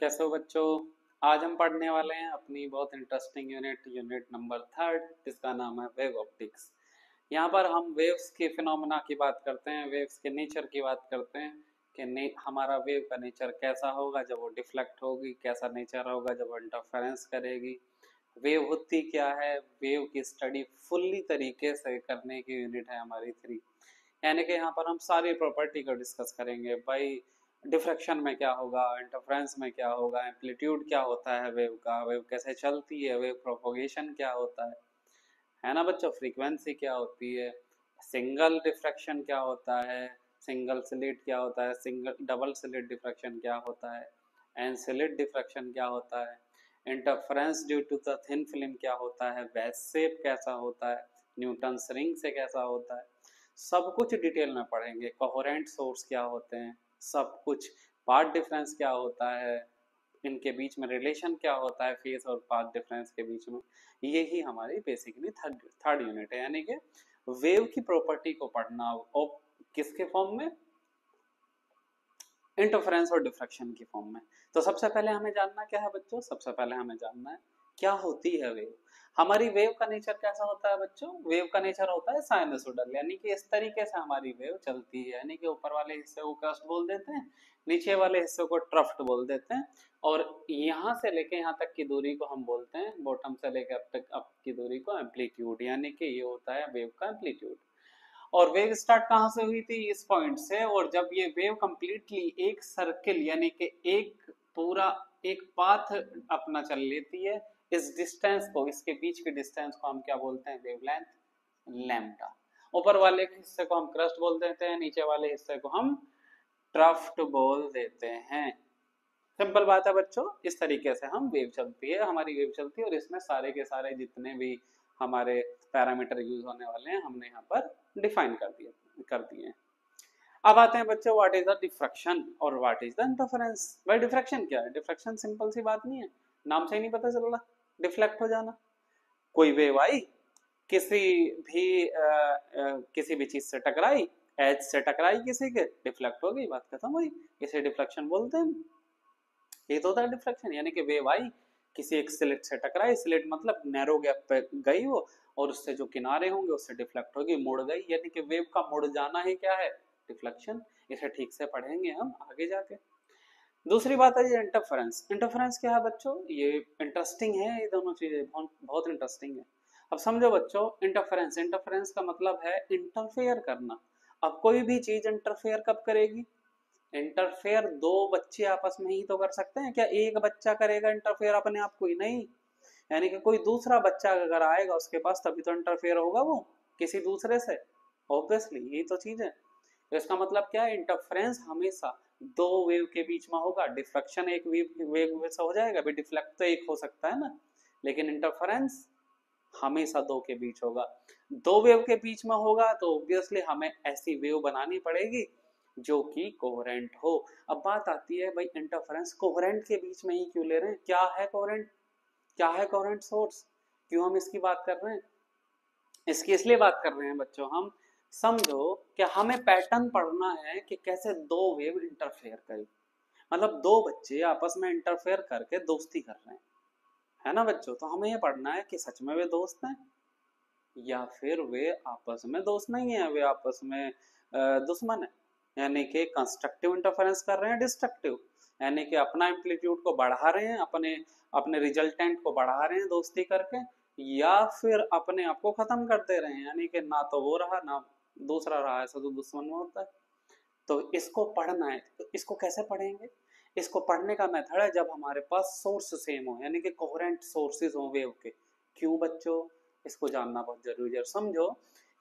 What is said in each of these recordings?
कैसे हो बच्चों। आज हम पढ़ने वाले हैं अपनी बहुत इंटरेस्टिंग यूनिट नंबर थर्ड, जिसका नाम है वेव ऑप्टिक्स। यहाँ पर हम वेव्स के फिनोमेना की बात करते हैं, वेव्स के नेचर की बात करते हैं कि हमारा वेव का नेचर कैसा होगा जब वो डिफ्लेक्ट होगी, कैसा नेचर होगा जब वो इंटरफेरेंस करेगी, वेव होती क्या है। वेव की स्टडी फुल्ली तरीके से करने की यूनिट है हमारी थ्री। यानी कि यहाँ पर हम सारी प्रॉपर्टी को डिस्कस करेंगे भाई। डिफ्रैक्शन में क्या होगा, इंटरफ्रेंस में क्या होगा, एम्पलीट्यूड क्या होता है वेव का, वेव कैसे चलती है, वेव प्रोपोगेशन क्या होता है ना बच्चों। फ्रीक्वेंसी क्या होती है, सिंगल डिफ्रैक्शन क्या होता है, सिंगल स्लिट क्या होता है, सिंगल डबल स्लिट डिफ्रैक्शन क्या होता है, एंड स्लिट डिफ्रैक्शन क्या होता है, interference due to the thin film क्या होता है, बेस शेप कैसा होता है, न्यूटन रिंग से कैसा होता है, सब कुछ डिटेल में पढ़ेंगे। कोहेरेंट सोर्स क्या होते हैं, सब कुछ। पाथ डिफरेंस क्या होता है, इनके बीच में रिलेशन क्या होता है, फेस और पाथ डिफरेंस के बीच में। ये ही हमारी बेसिकली थर्ड थर्ड यूनिट है, यानी कि वेव की प्रॉपर्टी को पढ़ना। और किसके फॉर्म में, इंटरफेरेंस और डिफ्रैक्शन की फॉर्म में। तो सबसे पहले हमें जानना क्या है बच्चों, सबसे पहले हमें जानना है क्या होती है वेव। हमारी वेव का नेचर कैसा होता है बच्चों, वेव का नेचर होता है साइनसोइडल, यानी कि इस तरीके से हमारी वेव चलती है। यानी कि ऊपर वाले हिस्से को क्रस्ट बोल देते हैं, नीचे वाले हिस्से को ट्रफ्ट बोल देते हैं, और यहाँ से लेके यहाँ तक की दूरी को हम बोलते हैं, बॉटम से लेकर अब तक अप की दूरी को एम्पलीट्यूड। यानी कि ये होता है वेव का एम्पलीट्यूड। और वेव स्टार्ट कहाँ से हुई थी, इस पॉइंट से। और जब ये वेव कंप्लीटली एक सर्किल यानी कि एक पूरा एक पाथ अपना चल लेती है, इस डिस्टेंस को, इसके बीच के डिस्टेंस को हम क्या बोलते हैं, वेवलेंथ, लैम्डा। ऊपर वाले हिस्से को हम क्रस्ट बोल देते हैं, नीचे वाले हिस्से को हम ट्रफ्ट बोल देते हैं। सिंपल बात है बच्चों, इस तरीके से हम वेव चलती है, हमारी वेव चलती है, और इसमें सारे के सारे जितने भी हमारे पैरामीटर यूज होने वाले हैं हमने यहाँ पर डिफाइन कर दिए हैं। अब आते हैं बच्चों, व्हाट इज द डिफ्रैक्शन और व्हाट इज द इंटरफेरेंस। भाई डिफ्रैक्शन क्या है, डिफ्रैक्शन सिंपल सी बात नहीं है, नाम से ही नहीं पता चल रहा, डिफ्लेक्ट हो जाना। कोई वेव आई, किसी किसी भी चीज से टकराई, एज से टकराई किसी के, डिफ्लेक्ट हो गई, बात खत्म हुई। इसे डिफ्लेक्शन बोलते हैं। ये तो होता है डिफ्रैक्शन, यानी कि वेव आई, किसी एक स्लिट से टकराई, स्लिट मतलब नैरो गैप पे गई वो, और उससे जो किनारे होंगे उससे डिफ्लेक्ट होगी, मुड़ गई, यानी कि वेव का मुड़ जाना ही क्या है, डिफ्लेक्शन। इसे ठीक से पढ़ेंगे हम आगे जाके। दूसरी बात है ये इंटरफेरेंस। इंटरफेरेंस क्या है बच्चों, ये इंटरेस्टिंग है, ये दोनों चीजें बहुत बहुत इंटरेस्टिंग है। अब समझो बच्चों, इंटरफेरेंस, इंटरफेरेंस का मतलब है इंटरफेयर करना। अब कोई भी चीज इंटरफेयर कब करेगी, इंटरफेयर दो बच्चे आपस में ही तो कर सकते हैं। क्या एक बच्चा करेगा इंटरफेयर अपने आप को ही, नहीं। यानी कि कोई दूसरा बच्चा अगर आएगा उसके पास तभी तो इंटरफेयर होगा वो किसी दूसरे से, ऑब्वियसली यही तो चीज है। तो इसका मतलब क्या है, इंटरफेरेंस हमेशा दो वेव के बीच में होगा। डिफ्रैक्शन एक वेव से हो जाएगा, भी डिफ्लेक्ट तो एक हो सकता है ना, लेकिन इंटरफेरेंस हमेशा दो के बीच होगा। दो वेव के बीच में होगा तो ऑब्वियसली हमें ऐसी वेव बनानी पड़ेगी जो कि कोहेरेंट हो। अब बात आती है भाई, इंटरफेरेंस कोहेरेंट के बीच में ही क्यों ले रहे हैं, क्या है कोहेरेंट, क्या है कोहेरेंट सोर्स, क्यों हम इसकी बात कर रहे हैं। इसकी इसलिए बात कर रहे हैं बच्चों हम, समझो कि हमें पैटर्न पढ़ना है कि कैसे दो वेव इंटरफेयर करें। मतलब दो बच्चे आपस में इंटरफेयर करके दोस्ती कर रहे हैं, है ना बच्चों। तो हमें ये पढ़ना है कि सच में वे दोस्त हैं या फिर वे आपस में दोस्त नहीं है, वे आपस में दुश्मन है। यानी कि कंस्ट्रक्टिव इंटरफेरेंस कर रहे हैं, डिस्ट्रक्टिव, यानी कि अपना एम्पलीट्यूड को बढ़ा रहे हैं, अपने अपने रिजल्टेंट को बढ़ा रहे हैं दोस्ती करके, या फिर अपने आप को खत्म कर दे रहे हैं, यानी कि ना तो वो रहा ना दूसरा रहा, ऐसा तो दुश्मन में होता है। तो इसको पढ़ना है, तो इसको कैसे पढ़ेंगे, इसको पढ़ने का मेथड है जब हमारे पास सोर्स सेम हो, यानी कि कोहेरेंट सोर्सेज हो वेव के। क्यों बच्चों, इसको जानना बहुत जरूरी है। समझो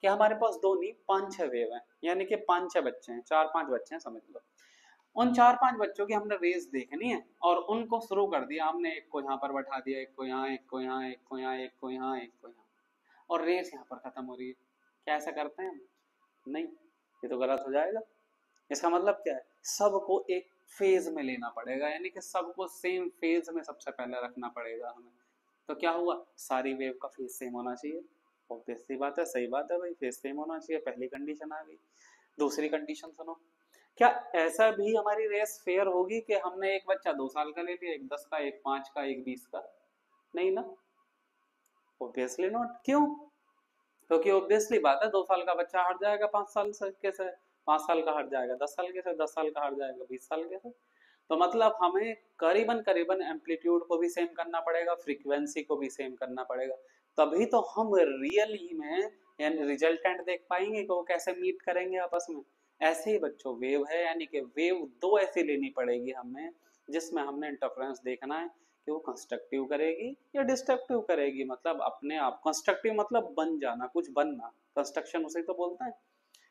कि हमारे पास दो नहीं पांच छह वेव हैं, यानी कि पांच छह बच्चे हैं, चार पांच बच्चे हैं समझ लो। उन चार पांच बच्चों की हमने रेस देखनी है और उनको शुरू कर दिया हमने, एक को यहाँ पर बैठा दिया, एक को यहाँ, एक को यहाँ, एक को यहाँ, एक को यहाँ, एक को यहाँ, और रेस यहाँ पर खत्म हो रही है। क्या ऐसा करते हैं, नहीं, ये तो गलत हो जाएगा। इसका मतलब क्या है, सबको एक फेज में लेना पड़ेगा, यानी कि सबको सेम फेज में सबसे पहले रखना पड़ेगा हमें। तो क्या हुआ, सारी वेव का फेज सेम होना चाहिए। ऑब्वियस सी बात है, सही बात है भाई, फेज सेम होना चाहिए, पहली कंडीशन आ गई। दूसरी कंडीशन सुनो, क्या ऐसा भी हमारी रेस फेयर होगी कि हमने एक बच्चा 2 साल का ले लिया, एक 10 का, एक 5 का, एक 20 का? नहीं ना, ऑब्वियसली नॉट। क्यों? क्योंकि ऑब्वियसली बात है 2 साल का बच्चा हट जाएगा 5 साल से कैसे, 5 साल का हट जाएगा 10 साल के से, 10 साल का हट जाएगा 20 साल के से। तो मतलब हमें करीबन करीबन एम्पलीट्यूड को भी सेम करना पड़ेगा, फ्रीक्वेंसी को भी सेम करना पड़ेगा, तभी तो हम रियली में यानी रिजल्टेंट देख पाएंगे कि वो कैसे मीट करेंगे आपस में। ऐसे ही बच्चों वेव है, यानी कि वेव दो ऐसी लेनी पड़ेगी हमें जिसमें हमने इंटरफेरेंस देखना है कि वो कंस्ट्रक्टिव करेगी या डिस्ट्रक्टिव करेगी। मतलब अपने आप कंस्ट्रक्टिव मतलब बन जाना, कुछ बनना, कंस्ट्रक्शन उसे तो बोलते हैं,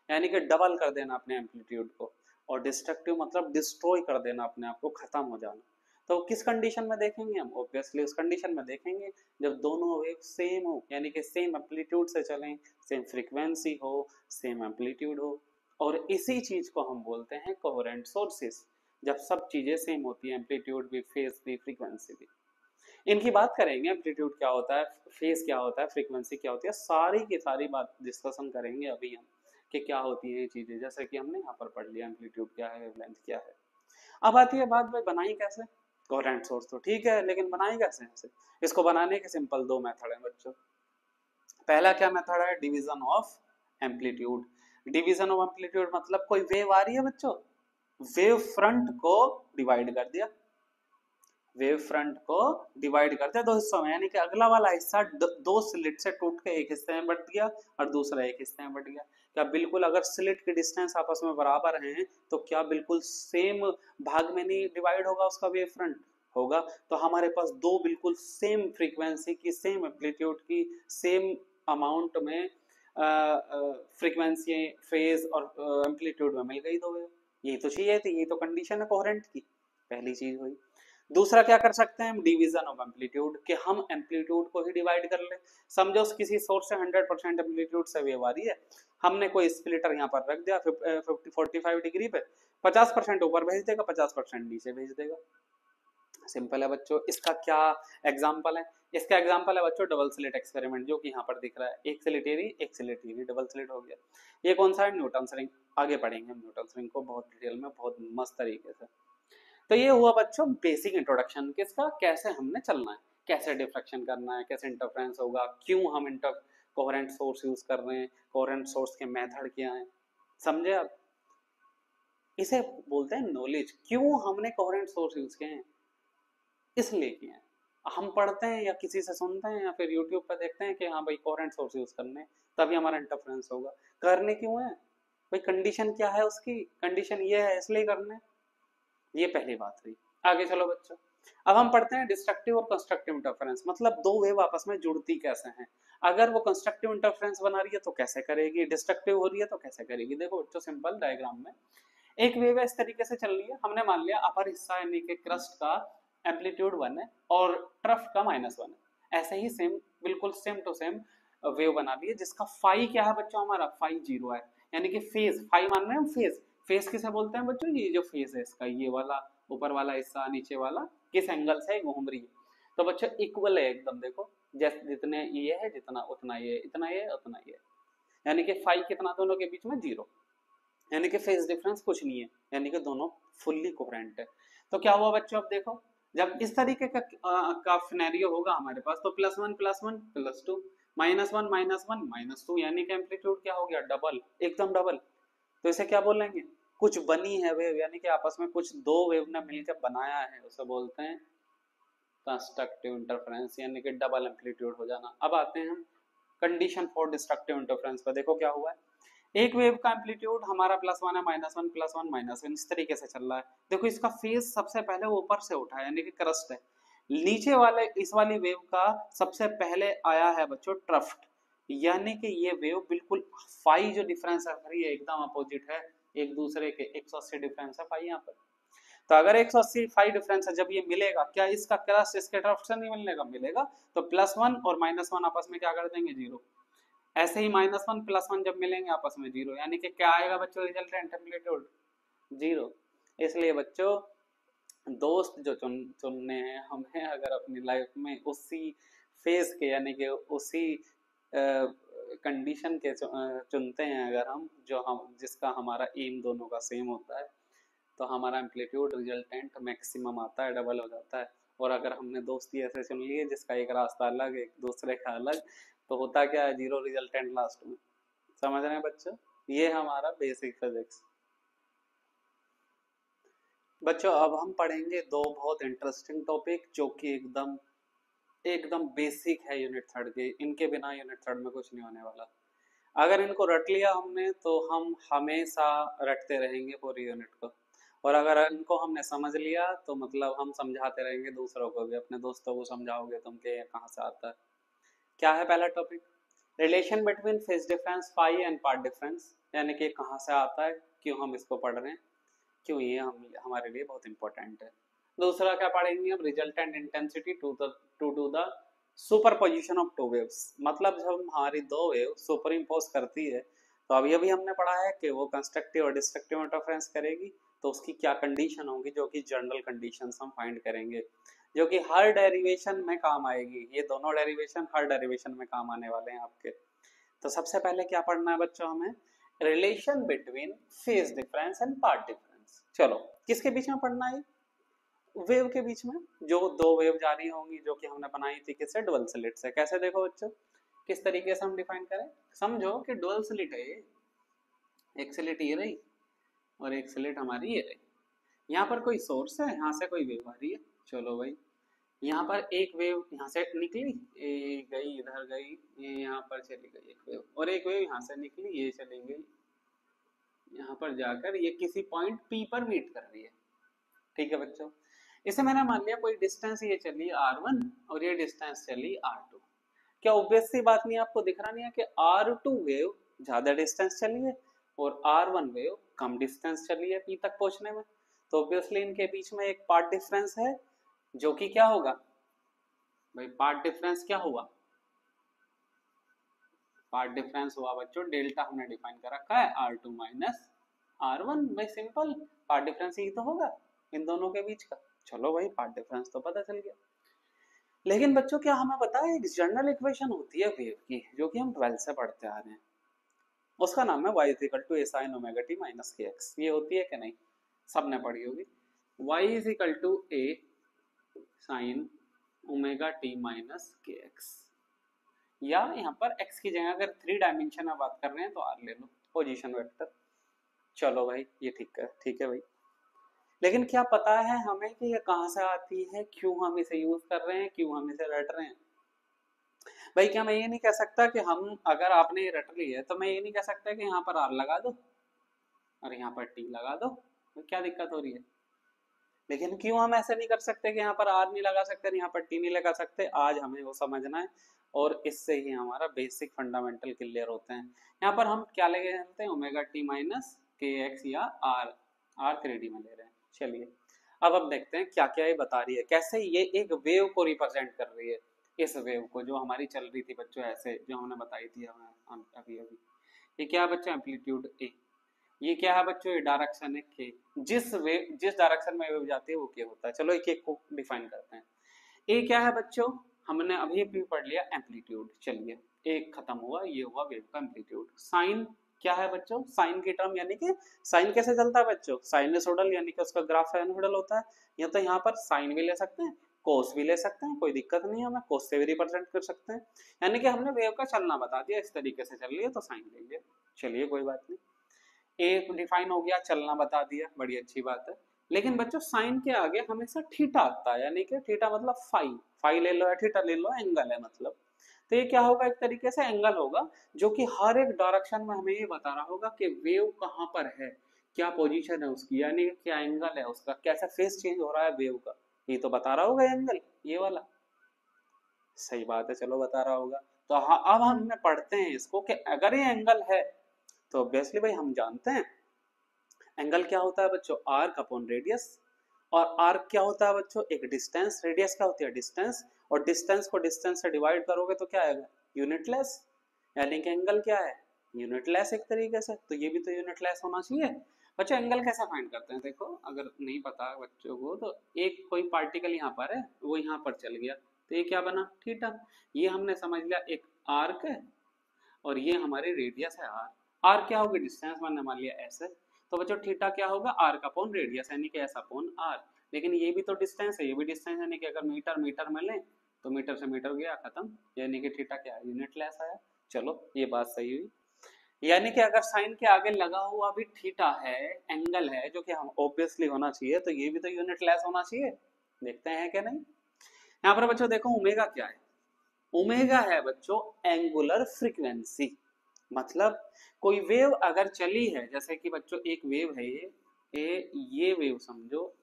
यानी कि डबल कर देना अपने एम्पलीट्यूड को। और डिस्ट्रक्टिव मतलब डिस्ट्रॉय कर देना अपने आप को, खत्म हो जाना। तो किस कंडीशन में देखेंगे हम? ऑब्वियसली उस कंडीशन में देखेंगे जब दोनों वेव सेम हो, यानी कि सेम एम्पलीट्यूड से चलें, सेम फ्रीक्वेंसी हो, सेम एम्पलीट्यूड हो। और इसी चीज को हम बोलते हैं कोहेरेंट सोर्सेस, जब सब चीजें सेम होती हैं, एम्पलीट्यूड भी, फेज भी, फ्रीक्वेंसी भी। इनकी बात करेंगे, एम्पलीट्यूड क्या होता है, फेज क्या होता है, फ्रीक्वेंसी क्या होती है, सारी की सारी बात डिस्कशन करेंगे अभी हम कि क्या होती है ये चीजें, जैसे कि हमने यहाँ पर पढ़ लिया एम्पलीट्यूड क्या है, वेवलेंथ क्या है। अब आती है बात, भाई बनाई कैसे? कोहेरेंट सोर्स तो ठीक है, लेकिन बनाई कैसे इसे? इसको बनाने के सिंपल दो मेथड है बच्चों। पहला क्या मेथड है? Division of amplitude. Division of amplitude मतलब कोई वेव आ रही है बच्चों, वेव फ्रंट को डिवाइड कर दिया, वेव फ्रंट को डिवाइड करते हैं दो हिस्सों में, यानी कि अगला वाला हिस्सा दो स्लिट से टूट के एक हिस्से में बट गया और दूसरा एक हिस्से में बट गया। क्या बिल्कुल अगर स्लिट की डिस्टेंस आपस में बराबर हैं तो क्या बिल्कुल सेम भाग में नहीं डिवाइड होगा उसका वेव फ्रंट? होगा। तो हमारे पास दो बिल्कुल सेम फ्रीक्वेंसी की, सेम एम्पलीट्यूड की, सेम अमाउंट में फ्रीक्वेंसी, फेज और एम्पलीट्यूड में मिल गई दो वेव। यही तो चाहिए थी, यही तो कंडीशन है कोहेरेंट की, पहली चीज हुई। दूसरा क्या कर सकते हैं हम? डिवीजन ऑफ एम्पलीट्यूड, कि हम एम्पलीट्यूड को ही डिवाइड कर ले। समझो किसी सोर्स से 100% एम्पलीट्यूड से वेव आ रही है, हमने कोई स्प्लिटर यहाँ पर रख दिया 45 डिग्री पे, 50% ऊपर भेज देगा, 50% नीचे भेज देगा। सिंपल है बच्चों। इसका क्या एग्जाम्पल है? इसका एग्जाम्पल है बच्चों डबल स्लिट एक्सपेरिमेंट, जो कि यहाँ पर दिख रहा है, एक स्लिट एरी, एक स्लिट एरी, डबल स्लिट हो गया। ये कौन सा है? Newton's ring. आगे पढ़ेंगे हम न्यूटन्स रिंग को बहुत डिटेल में, बहुत मस्त तरीके से। तो ये हुआ बच्चों बेसिक इंट्रोडक्शन किसका, कैसे हमने चलना है, कैसे डिफ्रैक्शन करना है, कैसे इंटरफेरेंस होगा, क्यों हम इंटर कोहेरेंट सोर्स यूज कर रहे हैं, कोहेरेंट सोर्स के मेथड क्या है, समझे आप? इसे बोलते हैं नॉलेज। क्यों हमने कोहेरेंट सोर्स यूज किए हैं? इसलिए किए हैं। हम पढ़ते हैं या किसी से सुनते हैं या फिर यूट्यूब पर देखते हैं कि हाँ भाई कोहेरेंट सोर्स यूज करने, तभी हमारा इंटरफेरेंस होगा। करने क्यों है भाई? कंडीशन क्या है उसकी? कंडीशन ये है इसलिए करने। ये पहली बात हुई। आगे चलो बच्चों, अब हम पढ़ते हैं डिस्ट्रक्टिव और कंस्ट्रक्टिव इंटरफेरेंस, मतलब दो वेव आपस में जुड़ती कैसे हैं। अगर वो कंस्ट्रक्टिव इंटरफेरेंस बना रही है तो कैसे करेगी, डिस्ट्रक्टिव हो रही है तो कैसे करेगी। देखो बच्चों सिंपल डायग्राम में एक वेव इस तरीके से चल रही है, हमने मान लिया अपर हिस्सा यानी कि क्रस्ट का एम्पलीट्यूड 1 है और ट्रफ का -1 है। ऐसे ही सेम, बिल्कुल सेम टू सेम वेव बना ली है, जिसका फाई क्या है बच्चों? हमारा फाई 0 है, यानी कि फेज, फाई मान रहे हैं हम फेज। फेज किसे बोलते हैं बच्चों? ये जो फेज है इसका, ये वाला ऊपर वाला हिस्सा, नीचे वाला किस एंगल से घूम रही है। तो बच्चों इक्वल है एकदम, देखो जैसे जितने ये है जितना उतना ये, इतना ये उतना ये, यानी कि फाई कितना दोनों के बीच में? 0, यानी कि फेज डिफरेंस कुछ नहीं है, यानी कि दोनों फुल्ली कोहेरेंट है। तो क्या हुआ बच्चों? अब देखो जब इस तरीके का सिनेरियो होगा हमारे पास, तो +1 +1 +2, -1 -1 -2, यानी कि एम्पलीट्यूड क्या हो गया? डबल, एकदम डबल। तो इसे क्या बोलेंगे? कुछ बनी है वेव, यानी कि आपस में कुछ दो वेव ने मिलकर बनाया है, उसे बोलते हैं कंस्ट्रक्टिव इंटरफेरेंस, यानी कि डबल एम्पलीट्यूड हो जाना। अब आते हैं हम कंडीशन फॉर डिस्ट्रक्टिव इंटरफेरेंस पर। देखो क्या हुआ है, एक वेव का एम्पलीट्यूड हमारा +1 है, -1 +1 -1 इस तरीके से चल रहा है। देखो इसका फेज सबसे पहले ऊपर से उठा है, यानी कि क्रस्ट है। नीचे वाले इस वाली वेव का सबसे पहले आया है बच्चों ट्रफ्ट, यानी कि ये वेव बिल्कुल फाई जो डिफरेंस है एकदम अपोजिट है एक दूसरे के, 180 डिफरेंस है फाई यहाँ पर। तो अगर 180 फाई डिफरेंस है, जब ये मिलेगा, क्या इसका क्रस्ट इसके ट्रफ्ट से नहीं मिलेगा? मिलेगा। तो +1 और -1 आपस में क्या कर देंगे? 0। ऐसे ही -1 +1 जब मिलेंगे आपस में 0, यानी कि क्या आएगा बच्चों रिजल्टेंट एम्पलीट्यूड? 0। इसलिए बच्चों दोस्त जो चुनने हैं हमें, अगर अपनी लाइफ में उसी फेज के, यानी कि उसी कंडीशन के चुनते हैं अगर हम जिसका हमारा एम दोनों का सेम होता है, तो हमारा एम्पलीट्यूड रिजल्टेंट मैक्सिमम आता है, डबल हो जाता है। और अगर हमने दोस्ती ऐसे चुन लिए जिसका एक रास्ता अलग एक दूसरे का अलग, तो होता क्या है, जीरो रिजल्टेंट लास्ट में। समझ रहे हैं बच्चों, ये हमारा बेसिक फिजिक्स। बच्चों अब हम पढ़ेंगे दो बहुत इंटरेस्टिंग टॉपिक जो कि एकदम एकदम बेसिक है यूनिट थर्ड के, इनके बिना यूनिट थर्ड में कुछ नहीं होने वाला। अगर इनको रट लिया हमने तो हम हमेशा रटते रहेंगे पूरी यूनिट को, और अगर इनको हमने समझ लिया तो मतलब हम समझाते रहेंगे दूसरों को भी, अपने दोस्तों को समझाओगे तुम के ये कहाँ से आता है। क्या है पहला topic, relation between phase difference pi and path difference, यानी कि कहाँ से आता है, क्यों हम इसको पढ़ रहे हैं, क्यों ये हमारे लिए बहुत इंपॉर्टेंट है। दूसरा क्या पढ़ेंगे हम, resultant intensity to the superposition of two waves, मतलब जब हमारी दो वेव सुपर इम्पोज करती है, तो अभी अभी हमने पढ़ा है कि वो कंस्ट्रक्टिव और डिस्ट्रक्टिव इंटरफेरेंस करेगी, तो उसकी क्या कंडीशन होगी, जो कि जनरल कंडीशंस हम फाइंड करेंगे, जो कि हर डेरिवेशन में काम आएगी। ये दोनों डेरिवेशन हर डेरिवेशन में काम आने वाले हैं आपके। तो सबसे पहले क्या पढ़ना है बच्चों हमें, relation between phase difference and path difference. चलो किसके बीच में पढ़ना है, वेव के बीच में, जो दो वेव जा रही होंगी जो कि हमने बनाई थी किससे, डुअल स्लिट से। कैसे देखो बच्चों, किस तरीके से हम डिफाइन करें, समझो कि डुअल स्लिट है ये, एक स्लिट ये रही और एक स्लिट हमारी ये रही, यहाँ पर कोई सोर्स है, यहाँ से कोई वेव आ रही है। चलो भाई, यहाँ पर एक वेव यहाँ से निकली, ये गई इधर गई, ये यहाँ पर चली गई एक वेव, और एक वेव यहाँ से निकली, ये चली गई यहाँ पर जाकर ये किसी पॉइंट P पर मीट कर रही है। ठीक है बच्चों, इसे मैंने मान लिया कोई डिस्टेंस ये चली R1 और ये डिस्टेंस चली R2। क्या ऑब्वियस सी बात नहीं, आपको दिख रहा नहीं है कि R2 वेव ज्यादा डिस्टेंस चली है और R1 वेव कम डिस्टेंस चली है P तक पहुंचने में, तो ऑब्वियसली इनके बीच में एक पार्ट डिफरेंस है, जो कि क्या होगा भाई, पार्ट डिफरेंस क्या हुआ, पार्ट डिफरेंस हुआ बच्चों डेल्टा, हमने डिफाइन कर रखा है R2 माइनस R1। भाई सिंपल, पार्ट डिफरेंस ही तो होगा इन दोनों के बीच का। चलो भाई, पार्ट डिफरेंस तो पता चल गया। लेकिन बच्चों क्या हमें पता है, एक जनरल इक्वेशन होती है वेव की, जो कि हम 12 से पढ़ते आ रहे हैं, उसका नाम है y equal to a sin omega t minus kx। ये होती है कि नहीं, सबने पढ़ी होगी, y equal to a sin omega t minus kx, या यहाँ पर x की जगह अगर 3 डायमेंशन में बात कर रहे हैं तो r ले लो, पोजीशन वेक्टर। चलो भाई ये ठीक है भाई, लेकिन क्या पता है हमें कि ये कहाँ से आती है, क्यों हम इसे यूज कर रहे हैं, क्यों हम इसे रट रहे हैं। भाई क्या मैं ये नहीं कह सकता कि हम, अगर आपने ये रट ली है तो मैं ये नहीं कह सकता कि यहाँ पर R लगा दो और यहाँ पर T लगा दो, तो क्या दिक्कत हो रही है। लेकिन क्यों हम ऐसे नहीं कर सकते कि यहाँ पर R नहीं लगा सकते, यहाँ पर T नहीं लगा सकते, आज हमें वो समझना है, और इससे ही हमारा बेसिक फंडामेंटल क्लियर होते हैं। यहाँ पर हम क्या लेके चलते हैं, omega T minus K x या R 3D में ले रहे हैं। चलिए अब हम देखते हैं क्या क्या ये बता रही है, कैसे ये एक वेव को रिप्रेजेंट कर रही है, इस वेव को जो हमारी चल रही थी बच्चों ऐसे, जो हमने बताई थी हमें अभी अभी। ये क्या है बच्चों, एम्पलीट्यूड ए। ये क्या है बच्चों, ये डायरेक्शन है के, जिस डायरेक्शन में वेव जाती है वो क्या होता है। चलो एक एक को डिफाइन करते हैं। ए क्या है बच्चों, हमने अभी भी पढ़ लिया एम्पलीट्यूड। चलिए एक खत्म हुआ, ये हुआ वेव का एम्पलीट्यूड। साइन क्या है बच्चों, साइन की टर्म, यानी कि साइन कैसे चलता है बच्चों, साइनसोइडल, यानी कि उसका ग्राफ साइनसोइडल होता है। या तो यहाँ पर साइन भी ले सकते हैं, कोस भी ले सकते हैं, कोई दिक्कत नहीं है, हमें कोस से भी रिप्रेजेंट कर सकते हैं। यानी कि हमने वेव का चलना बता दिया, इस तरीके से चल रही है तो साइन ले लिया। चलिए कोई बात नहीं, ए डिफाइन हो गया, चलना बता दिया, बड़ी अच्छी बात है। लेकिन बच्चों साइन के आगे हमेशा थीटा आता है, यानी कि थीटा मतलब फाई, फाई ले लो या थीटा ले लो, एंगल है मतलब। तो ये क्या होगा, एक तरीके से एंगल होगा, जो कि हर एक डायरेक्शन में हमें ये बता रहा होगा कि वेव कहाँ पर है, क्या पोजीशन है उसकी, यानी क्या एंगल है उसका, कैसा फेस चेंज हो रहा है वेव का, ये तो बता रहा होगा एंगल, ये वाला। सही बात है, चलो बता रहा होगा। तो हाँ, अब हम पढ़ते हैं इसको कि अगर ये एंगल है तो ऑब्वियसली भाई हम जानते हैं एंगल क्या होता है बच्चों, आर्क अपॉन रेडियस। और आर्क क्या होता है बच्चों, एक डिस्टेंस, रेडियस क्या होती है डिस्टेंस, और डिस्टेंस को डिस्टेंस से डिवाइड करोगे तो क्या आएगा, यूनिटलेस। यानी कि एंगल क्या है, यूनिटलेस एक तरीके से, तो ये भी तो यूनिटलेस होना चाहिए। बच्चों एंगल कैसे फाइंड करते हैं, देखो अगर नहीं पता बच्चों को, तो एक कोई पार्टिकल यहाँ पर है, वो यहाँ पर चल गया, तो ये क्या बना, थीटा। ये हमने समझ लिया एक आर्क है और ये हमारी रेडियस है आर। आर क्या होगी, डिस्टेंस मैंने मान लिया एस है, तो बच्चों थीटा क्या होगा, आर का अपॉन रेडियस यानी कि एस अपॉन आर। लेकिन ये भी तो डिस्टेंस है, ये भी डिस्टेंस है, यानी कि अगर मीटर मीटर में लें तो मीटर से मीटर गया खत्म, यानी कि थीटा क्या है, यूनिट लेस आया। चलो ये बात सही हुई। यानी कि अगर साइन के आगे लगा हुआ भी थीटा है, एंगल है, जो कि हम ऑब्वियसली होना चाहिए, तो ये भी तो यूनिट लेस होना चाहिए। देखते हैं क्या नहीं। यहाँ पर बच्चों देखो ओमेगा क्या है, ओमेगा है बच्चों एंगुलर फ्रीक्वेंसी। मतलब कोई वेव अगर चली है, जैसे कि बच्चों एक वेव है ये वेव समझो,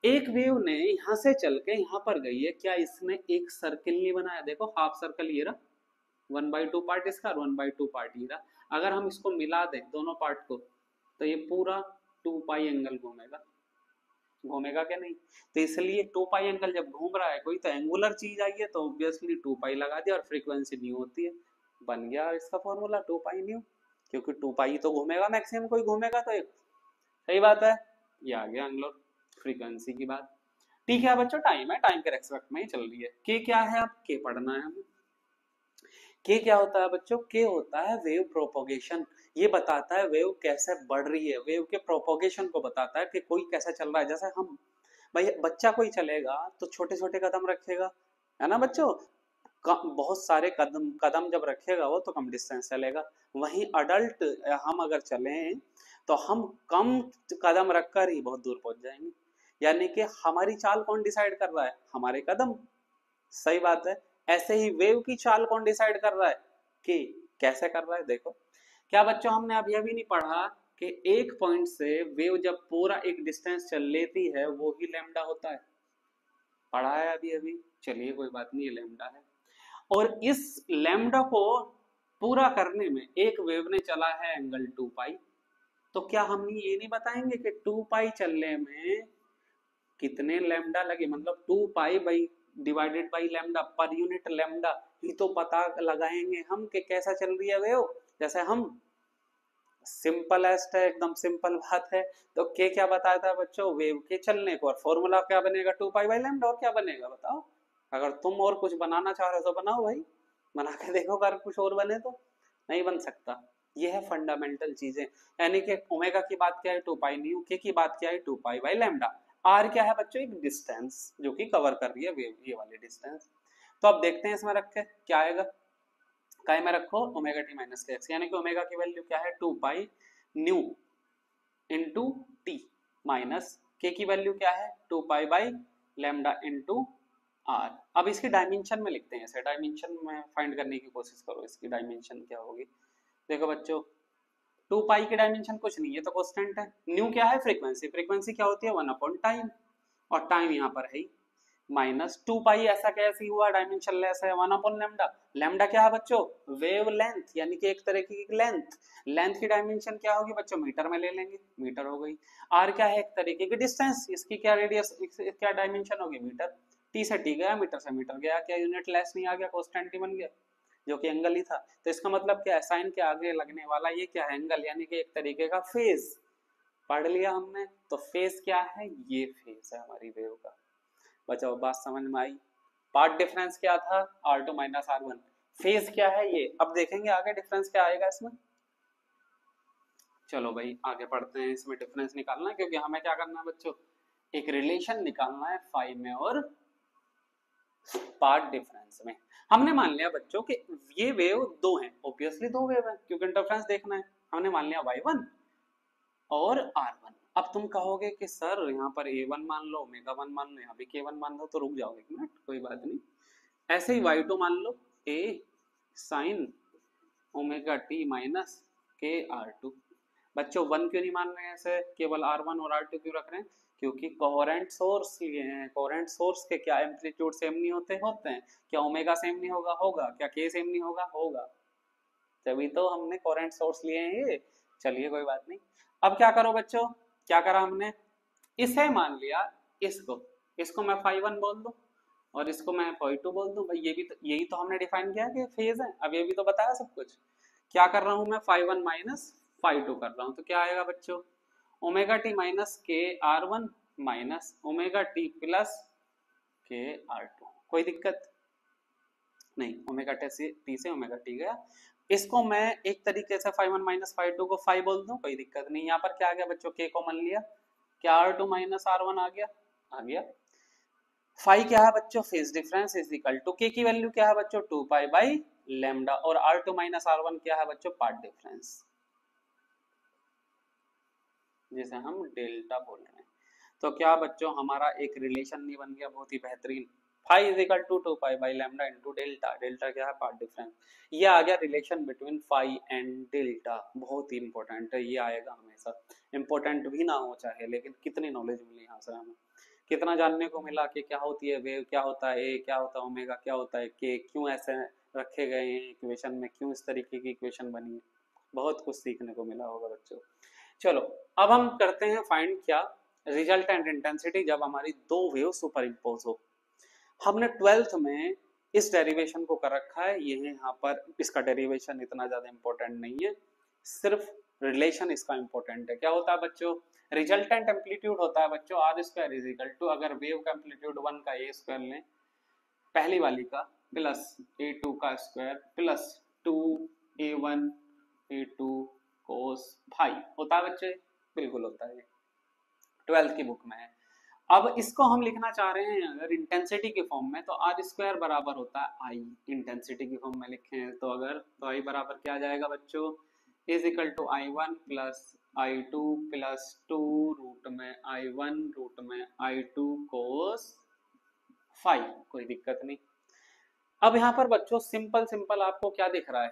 एक वेव ने यहां से चल के यहां पर गई है, क्या इसने एक सर्किल नहीं बनाया, देखो हाफ सर्कल ये रहा, 1/2 पार्ट इसका और 1/2 पार्ट ये रहा। अगर हम इसको मिला दें दोनों पार्ट को, तो ये पूरा 2 पाई एंगल घूमेगा, घूमेगा क्या नहीं। तो इसलिए 2 पाई एंगल जब घूम रहा है कोई, तो एंगुलर चीज आई है, तो ऑब्वियसली 2 पाई लगा दिया और फ्रीक्वेंसी न्यू होती है, बन गया इसका फॉर्मूला 2 पाई न्यू, क्योंकि 2 पाई तो घूमेगा मैक्सिमम, कोई घूमेगा तो एक, सही बात है। ये आ गया एंगुलर फ्रीक्वेंसी की बात। ठीक है बच्चों, टाइम है, टाइम के रेस्पेक्ट में ही चल रही है। के क्या है, अब के पढ़ना है हमें। के क्या होता है बच्चों, के होता है वेव प्रोपोगेशन। ये बताता है वेव कैसे बढ़ रही है, वेव के प्रोपोगेशन को बताता है कि कोई कैसा चल रहा है। जैसे हम भाई बच्चा कोई चलेगा तो छोटे छोटे कदम रखेगा, है ना बच्चों, बहुत सारे कदम कदम जब रखेगा वो तो कम डिस्टेंस चलेगा। वहीं अडल्ट हम अगर चलें तो हम कम कदम रखकर ही बहुत दूर पहुंच जाएंगे। यानी कि हमारी चाल कौन डिसाइड कर रहा है, हमारे कदम, सही बात है। ऐसे ही वेव की चाल कौन डिसाइड कर रहा है, कि कैसे कर रहा है। देखो क्या बच्चों, हमने अभी अभी नहीं पढ़ा कि एक पॉइंट से वेव जब पूरा एक डिस्टेंस चल लेती है वो ही लैम्डा होता है, पढ़ा है अभी अभी। चलिए कोई बात नहीं, ये लैम्डा है। और इस लैम्डा को पूरा करने में एक वेव ने चला है एंगल 2 पाई, तो क्या हम ये नहीं बताएंगे कि 2 पाई चलने में कितने लैम्डा लगे, मतलब 2 pi by divided by lambda per unit lambda ही तो पता लगाएंगे हम कि कैसा चल रही है वेव। जैसे हम सिंपलेस्ट है, एकदम सिंपल बात है। तो के क्या बताता है बच्चों, वेव के चलने को, और फॉर्मूला क्या बनेगा 2 पाई बाई लैम्डा, और क्या बनेगा बताओ। अगर तुम और कुछ बनाना चाह रहे हो तो बनाओ भाई, बना के देखो, अगर कुछ और बने तो, नहीं बन सकता। ये है फंडामेंटल चीजें। यानी कि ओमेगा की बात क्या है 2 पाई न्यू, के की बात क्या है 2 पाई बाई लैम्डा, आर क्या है बच्चों, एक डिस्टेंस जो कि कवर कर रही है वेव, ये वाली डिस्टेंस। तो अब देखते हैं इसमें रख के क्या आएगा। काय में रखो omega T minus K X, यानी कि ओमेगा की वैल्यू क्या है 2 pi nu into T, minus K की वैल्यू क्या है 2 pi by lambda into R. अब इसकी डायमेंशन में लिखते हैं, ऐसे डायमेंशन में फाइंड करने की कोशिश करो, इसकी डायमेंशन क्या होगी। देखो बच्चों 2 पाई की डायमेंशन कुछ नहीं है, तो कांस्टेंट है। न्यू क्या है, फ्रीक्वेंसी, फ्रीक्वेंसी क्या होती है 1 अपॉन टाइम, और टाइम यहाँ पर है माइनस 2 पाई, ऐसा कैसे हुआ, डायमेंशन लेस है 1 अपॉन लैम्डा। लैम्डा क्या है बच्चों, वेव लेंथ, यानी कि एक तरह की लेंथ, लेंथ की डायमेंशन क्या होगी बच्चों, मीटर में ले लेंगे, मीटर हो गई। आर क्या है, एक तरीके की डिस्टेंस, इसकी क्या रेडियस, क्या डायमेंशन होगी मीटर। टी से टी गया, मीटर से मीटर गया, क्या यूनिट लेस नहीं आ गया, कांस्टेंट ही बन गया, जो कि एंगल ही था। तो इसका मतलब क्या है, साइन के आगे लगने वाला ये क्या है, एंगल, यानी कि एक तरीके का फेज, पढ़ लिया हमने। तो फेज क्या है, ये फेज है हमारी वेव का। बचाओ बात समझ में आई। पार्ट डिफरेंस क्या था, R2 माइनस R1, फेज क्या है ये, अब देखेंगे आगे डिफरेंस क्या आएगा इसमें। चलो भाई आगे पढ़ते हैं, इसमें डिफरेंस निकालना है, क्योंकि हमें क्या करना है बच्चों, एक रिलेशन निकालना है फाई में और पार्ट डिफरेंस में। हमने मान लिया बच्चों कि ये वेव दो हैं, ऑब्वियसली दो वेव है, क्योंकि इंटरफेरेंस देखना है। हमने मान लिया y1 और R1। अब तुम कहोगे कि सर यहाँ पर A1 मान लो, ओमेगा 1 मान लो, यहाँ भी K1 मान लो, तो रुक जाओगे एक मिनट, कोई बात नहीं। ऐसे ही y2 मान लो, A sine omega t minus के R2। बच्चों 1 क्यों नहीं मान रहे हैं, ऐसे केवल R1 और R2 क्यों रख रहे हैं, क्योंकि कोहेरेंट सोर्स लिए हैं। कोहेरेंट सोर्स के क्या एम्पलीट्यूड सेम नहीं होते, होते हैं। क्या ओमेगा सेम नहीं होगा, होगा। क्या के सेम नहीं होगा, होगा। तभी तो हमने कोहेरेंट सोर्स लिए हैं ये। चलिए कोई बात नहीं। अब क्या करो बच्चों, क्या करा हमने, इसे मान लिया, इसको इसको मैं फाई 1 बोल दूं और इसको मैं फाई 2 बोल दूं। भाई ये भी तो, यही तो हमने डिफाइन किया कि फेज है। अब ये भी तो बताया सब कुछ। क्या कर रहा हूं मैं, फाई 1 माइनस फाई 2 कर रहा हूं, तो क्या आएगा बच्चों, ओमेगा टी माइनस के R1 minus omega T plus के R2। कोई दिक्कत, नहीं, ओमेगा टी से ओमेगा टी गया। इसको मैं एक तरीके से phi one minus phi two को फाई बोल दूं, कोई दिक्कत नहीं। यहाँ पर क्या आ गया बच्चों, के कॉमन लिया, क्या R two minus R one आ गया, आ गया। फाई क्या है बच्चों, phase difference is equal to K की वैल्यू क्या है बच्चों, 2 पाई बाई लैम्डा, और R two minus R one क्या है बच्चों, पार्ट डिफरेंस, जिसे हम डेल्टा बोल रहे हैं। तो क्या बच्चों हमारा एक रिलेशन नहीं बन गया बहुत ही बेहतरीन, phi is equal to 2 pi by lambda into delta, delta क्या है, पार्ट डिफरेंस। ये आ गया relation between phi and delta, बहुत ही इंपॉर्टेंट है, ये आएगा हमेशा, इंपॉर्टेंट भी ना हो चाहे, लेकिन कितनी नॉलेज मिली यहाँ से हमें, कितना जानने को मिला कि क्या होती है वेव, क्या होता है ए, क्या होता है ओमेगा, क्या होता है के, क्यों ऐसे रखे गए हैं इक्वेशन में, क्यों इस तरीके की इक्वेशन बनी है, बहुत कुछ सीखने को मिला होगा बच्चों। चलो अब हम करते हैं फाइंड क्या, रिजल्ट एंड इंटेंसिटी जब हमारी दो वेव सुपर इम्पोज हो। हमने 12th में इस डेरिवेशन को कर रखा है, ये यहाँ पर इसका डेरिवेशन इतना ज्यादा इंपॉर्टेंट नहीं है, सिर्फ रिलेशन इसका इंपॉर्टेंट है। क्या होता है बच्चों, रिजल्टेंट एम्पलीट्यूड होता है बच्चों R square is equal to, अगर वेव का एम्पलीट्यूड 1 का ए स्क्वायर लें पहली वाली का, प्लस a2 का square plus 2a1 a2 cos phi, होता है बच्चे, बिल्कुल होता है, 12th की बुक में है। अब इसको हम लिखना चाह रहे हैं अगर इंटेंसिटी के फॉर्म में, तो आर स्क्वायर बराबर होता है आई, इंटेंसिटी की फॉर्म में लिखें तो अगर, तो आई बराबर क्या आ जाएगा बच्चों, is equal to I one plus I two plus 2 root में आई वन रूट में आई टू कोस फाइव, कोई दिक्कत नहीं। अब यहाँ पर बच्चों सिंपल सिंपल आपको क्या दिख रहा है,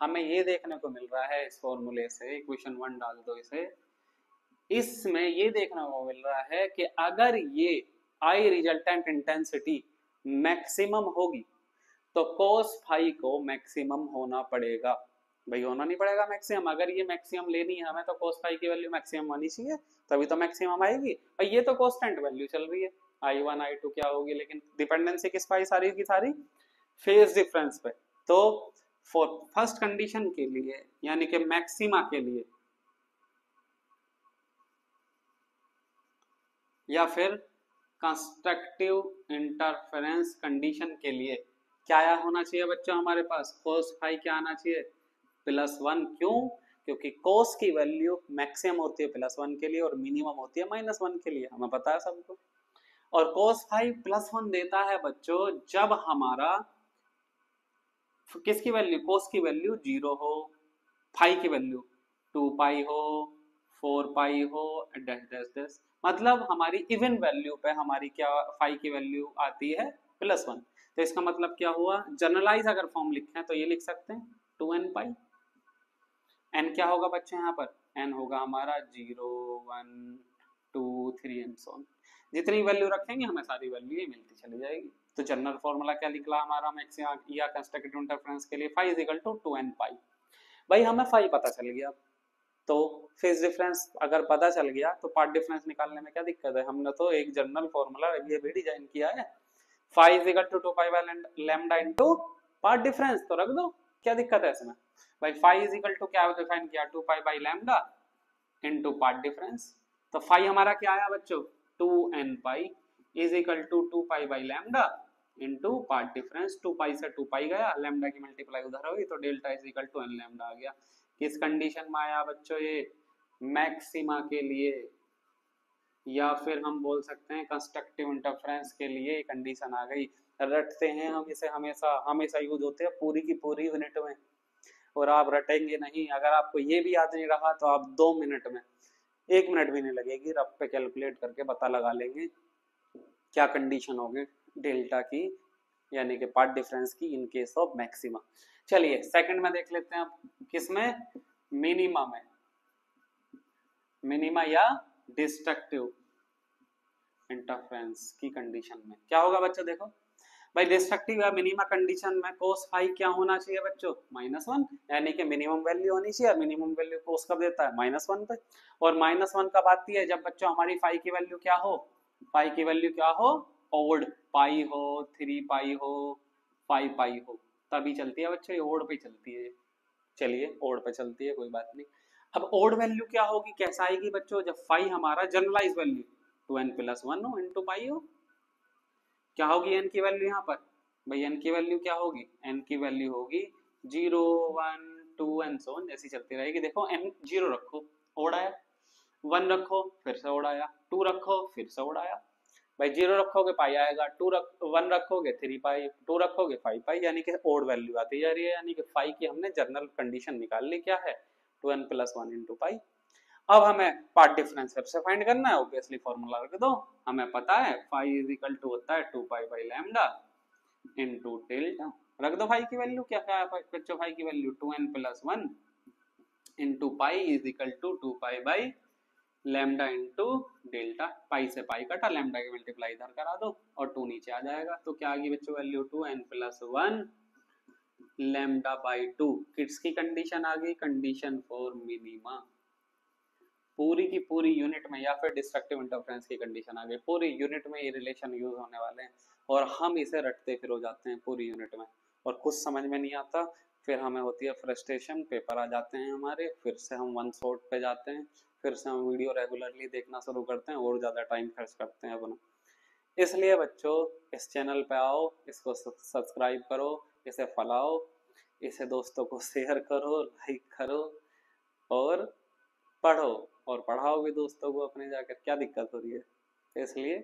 हमें ये देखने को मिल रहा है इस फॉर्मूले से, इक्वेशन 1 डाल दो इसे, इसमें ये देखने को मिल रहा है कि अगर ये आई रिजल्टेंट इंटेंसिटी मैक्सिमम होगी तो cos फाई को मैक्सिमम होना पड़ेगा, भाई होना नहीं पड़ेगा मैक्सिमम, अगर ये मैक्सिमम लेनी है हमें तो cos फाई की वैल्यू मैक्सिमम होनी चाहिए, तभी तो मैक्सिमम आएगी। भाई ये तो कांस्टेंट वैल्यू चल रही है, i1 i2 क्या होगी, लेकिन डिपेंडेंसी किस पाई सारी की सारी, फेज डिफरेंस पे। तो फॉर फर्स्ट कंडीशन के लिए यानी कि मैक्सिमा के लिए या फिर कंस्ट्रक्टिव इंटरफेरेंस कंडीशन के लिए क्या होना चाहिए बच्चों हमारे पास, cos फाई क्या आना चाहिए, +1, क्यों, क्योंकि cos की वैल्यू मैक्सिमम होती है +1 के लिए और मिनिमम होती है -1 के लिए, हमें पता है सबको। और cos फाई +1 देता है बच्चों जब हमारा किसकी वैल्यू, cos की वैल्यू 0 हो, फाई की वैल्यू 2 पाई हो, 4 पाई हो, डैश डैश डैश, मतलब हमारी इवन वैल्यू पे हमारी क्या फाई की वैल्यू आती है +1। तो इसका मतलब क्या हुआ, जनरलाइज अगर फॉर्म लिखें तो ये लिख सकते हैं 2n पाई, n क्या होगा बच्चे यहाँ पर, n होगा हमारा 0 1 2 3 एंड सो ऑन, जितनी वैल्यू रखेंगे हमें सारी वैल्यू ये मिलती चली जाएगी। तो जनरल फॉर्मूला क्या निकला हमारा मैक्सिमम या कंस्ट्रक्टिव इंटरफेरेंस के लिए, phi is equal to 2n pi. भाई हमें फाई पता चल गया, तो फेज डिफरेंस अगर पता चल गया तो पार्ट डिफरेंस निकालने में क्या दिक्कत है, हमने तो एक जनरल फॉर्मूला ये भी डिजाइन किया है, phi is equal to 2 pi by lambda into path difference, तो रख दो, क्या दिक्कत है इसमें। भाई फाई इज इक्वल टू क्या डिफाइन किया, 2 pi by lambda into path difference, तो फाई हमारा क्या आया बच्चों 2n pi is equal to 2 pi by lambda into path difference, 2 pi से 2 पाई गया, लैम्डा की मल्टीप्लाई उधर होगी तो delta is equal to n lambda आ गया। किस कंडीशन में आया बच्चों ये, मैक्सिमा के लिए, या फिर हम बोल सकते हैं कंस्ट्रक्टिव इंटरफेरेंस के लिए कंडीशन आ गई। रटते हैं हम इसे, हमेशा हमेशा यूज होते हैं पूरी की पूरी यूनिट में, और आप रटेंगे नहीं, अगर आपको ये भी याद नहीं रहा तो आप 2 मिनट में, 1 मिनट भी नहीं लगेगी, रफ पे कैलकुलेट करके पता लगा लेंगे क्या कंडीशन होगी डेल्टा की यानी कि पार्ट डिफरेंस की इन केस ऑफ मैक्सिमा। चलिए सेकंड में देख लेते हैं, किसमें, मिनिमा में, मिनिमा या डिस्ट्रक्टिव इंटरफेरेंस की कंडीशन में क्या होगा बच्चों, देखो भाई डिस्ट्रक्टिव या मिनिमा कंडीशन में cos फाई क्या होना चाहिए बच्चों, -1, यानी कि मिनिमम वैल्यू होनी चाहिए, मिनिमम वैल्यू cos कब देता है -1 पे, और -1 कब आती है, जब बच्चों हमारी फाई की वैल्यू क्या हो, फाई की वैल्यू क्या हो, ओड पाई हो, 3 पाई हो, 5 पाई हो, तभी चलती है बच्चों, ये ओड पे चलती है। चलिए ओड पे चलती है कोई बात नहीं। अब ओड वैल्यू क्या होगी, कैसा आएगी बच्चों, जब फाई हमारा जनरलाइज वैल्यू 2n + 1 हो इनटू पाई हो, क्या होगी n की वैल्यू यहाँ पर भाई n की वैल्यू क्या होगी, n की वैल्यू होगी 0 1 2 एंड सो ऑन, जैसी चलती रहेगी। देखो n 0 रखो उड़ाया, 1 रखो फिर से उड़ाया, 2 रखो फिर से उड़ाया। भाई 0 रखोगे पाई आएगा, 1 रखोगे 3 पाई, 2 रखोगे 5 पाई, यानी कि ओड वैल्यू आती जा रही है, यानी कि 5 की हमने जनरल कंडीशन निकाल ली, क्या है 2n प्लस 1 इंटू पाई। अब हमें पार्ट डिफरेंस फिर से फाइंड करना है, ऑब्वियसली फॉर्मूला रख दो, हमें पता है फाई इज इक्वल टू होता है 2 pi by lambda into delta. रख दो फाई की वैल्यू, क्या क्या है बच्चों फाई की value 2n plus 1 into pi is equal to 2 pi by lambda into delta. Pi से पाई कटा, लैम्डा की मल्टीप्लाई इधर करा दो और 2 नीचे आ जाएगा, तो क्या आ गई बच्चों value 2n plus 1 lambda by 2। Kids की कंडीशन आ गई, कंडीशन फॉर मिनिमा। पूरी की पूरी यूनिट में, या फिर डिस्ट्रक्टिव इंटरफेरेंस की कंडीशन आ गई, पूरी यूनिट में ये रिलेशन यूज होने वाले हैं और हम इसे रटते फिर हो जाते हैं पूरी यूनिट में और कुछ समझ में नहीं आता, फिर हमें होती है फ्रस्ट्रेशन, पेपर आ जाते हैं हमारे, फिर से हम वन शॉट पे जाते हैं, फिर से हम वीडियो रेगुलरली देखना शुरू करते हैं और ज़्यादा टाइम खर्च करते हैं अपना। इसलिए बच्चों इस चैनल पे आओ, इसको सब्सक्राइब करो, इसे फॉलो, इसे दोस्तों को शेयर करो, लाइक करो और पढ़ो और पढ़ाओ भी दोस्तों को अपने जाकर, क्या दिक्कत हो रही है। इसलिए